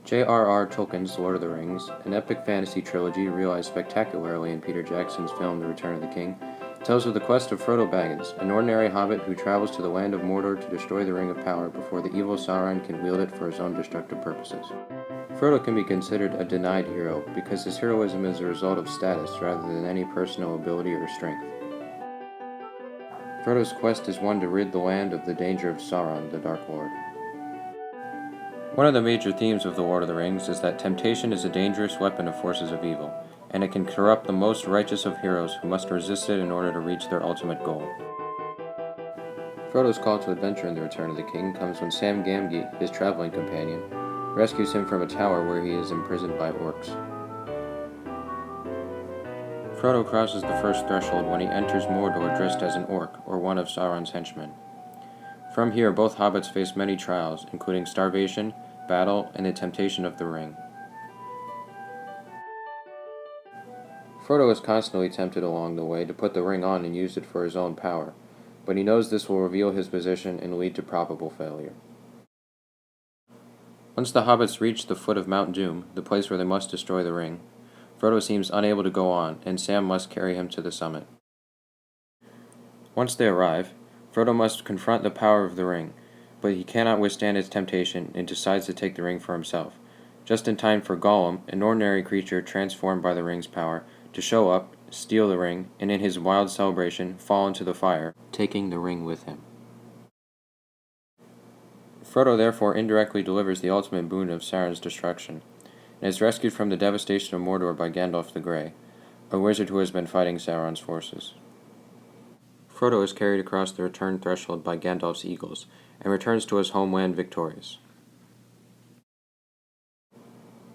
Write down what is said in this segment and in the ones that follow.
J.R.R. Tolkien's Lord of the Rings, an epic fantasy trilogy realized spectacularly in Peter Jackson's film The Return of the King, tells of the quest of Frodo Baggins, an ordinary hobbit who travels to the land of Mordor to destroy the Ring of Power before the evil Sauron can wield it for his own destructive purposes. Frodo can be considered a denied hero because his heroism is a result of status rather than any personal ability or strength. Frodo's quest is one to rid the land of the danger of Sauron, the Dark Lord. One of the major themes of The Lord of the Rings is that temptation is a dangerous weapon of forces of evil, and it can corrupt the most righteous of heroes who must resist it in order to reach their ultimate goal. Frodo's call to adventure in The Return of the King comes when Sam Gamgee, his traveling companion, rescues him from a tower where he is imprisoned by orcs. Frodo crosses the first threshold when he enters Mordor dressed as an orc, or one of Sauron's henchmen. From here, both hobbits face many trials, including starvation, battle, and the temptation of the ring. Frodo is constantly tempted along the way to put the ring on and use it for his own power, but he knows this will reveal his position and lead to probable failure. Once the hobbits reach the foot of Mount Doom, the place where they must destroy the ring, Frodo seems unable to go on, and Sam must carry him to the summit. Once they arrive, Frodo must confront the power of the ring, but he cannot withstand its temptation and decides to take the ring for himself, just in time for Gollum, an ordinary creature transformed by the ring's power, to show up, steal the ring, and in his wild celebration fall into the fire, taking the ring with him. Frodo therefore indirectly delivers the ultimate boon of Sauron's destruction, and is rescued from the devastation of Mordor by Gandalf the Grey, a wizard who has been fighting Sauron's forces. Frodo is carried across the return threshold by Gandalf's eagles, and returns to his homeland victorious.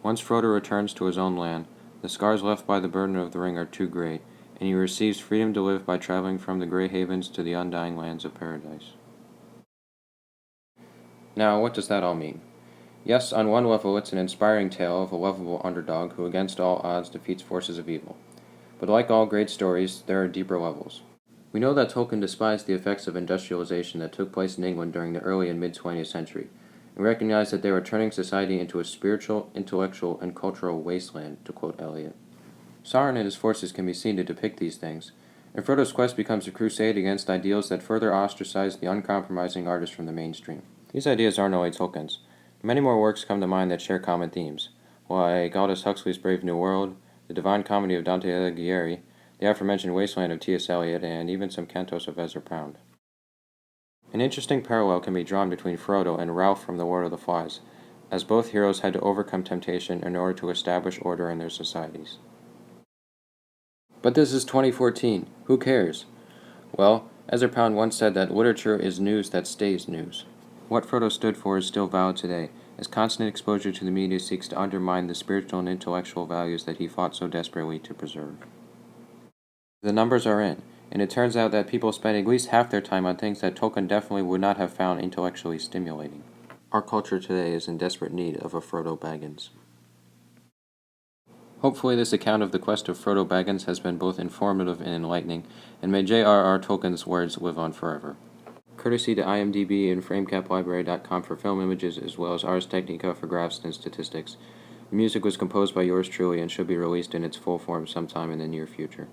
Once Frodo returns to his own land, the scars left by the burden of the ring are too great, and he receives freedom to live by traveling from the Grey Havens to the undying lands of paradise. Now, what does that all mean? Yes, on one level it's an inspiring tale of a lovable underdog who against all odds defeats forces of evil. But like all great stories, there are deeper levels. We know that Tolkien despised the effects of industrialization that took place in England during the early and mid-20th century, and recognized that they were turning society into a spiritual, intellectual, and cultural wasteland, to quote Eliot. Sauron and his forces can be seen to depict these things, and Frodo's quest becomes a crusade against ideals that further ostracize the uncompromising artist from the mainstream. These ideas aren't only Tolkien's. Many more works come to mind that share common themes, like Aldous Huxley's Brave New World, the Divine Comedy of Dante Alighieri, the aforementioned Wasteland of T.S. Eliot, and even some cantos of Ezra Pound. An interesting parallel can be drawn between Frodo and Ralph from The Lord of the Flies, as both heroes had to overcome temptation in order to establish order in their societies. But this is 2014. Who cares? Well, Ezra Pound once said that literature is news that stays news. What Frodo stood for is still valid today, as constant exposure to the media seeks to undermine the spiritual and intellectual values that he fought so desperately to preserve. The numbers are in, and it turns out that people spend at least half their time on things that Tolkien definitely would not have found intellectually stimulating. Our culture today is in desperate need of a Frodo Baggins. Hopefully this account of the quest of Frodo Baggins has been both informative and enlightening, and may J.R.R. Tolkien's words live on forever. Courtesy to IMDb and FrameCapLibrary.com for film images, as well as Ars Technica for graphs and statistics. The music was composed by yours truly and should be released in its full form sometime in the near future.